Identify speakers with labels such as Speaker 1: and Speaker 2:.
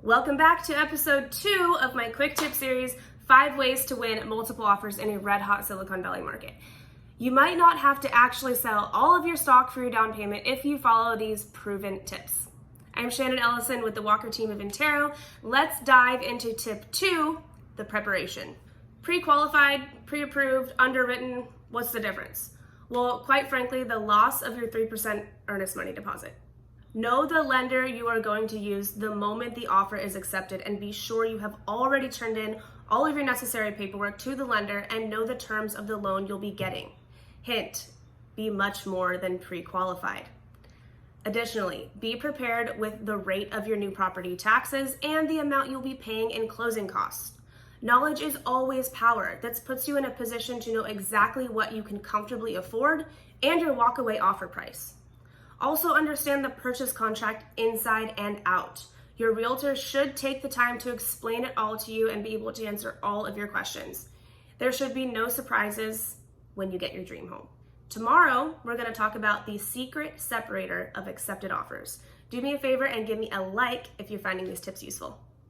Speaker 1: Welcome back to episode 2 of my quick tip series, 5 ways to win multiple offers in a red hot Silicon Valley market. You might not have to actually sell all of your stock for your down payment if you follow these proven tips. I'm Shannon Ellison with the Walker team of Intero. Let's dive into tip 2, the preparation. Pre-qualified, pre-approved, underwritten, what's the difference? Well, quite frankly, the loss of your 3% earnest money deposit. Know the lender you are going to use the moment the offer is accepted, and be sure you have already turned in all of your necessary paperwork to the lender and know the terms of the loan you'll be getting. Hint, be much more than pre-qualified. Additionally, be prepared with the rate of your new property taxes and the amount you'll be paying in closing costs. Knowledge is always power. That puts you in a position to know exactly what you can comfortably afford and your walkaway offer price. Also understand the purchase contract inside and out. Your realtor should take the time to explain it all to you and be able to answer all of your questions. There should be no surprises when you get your dream home. Tomorrow, we're going to talk about the secret separator of accepted offers. Do me a favor and give me a like if you're finding these tips useful.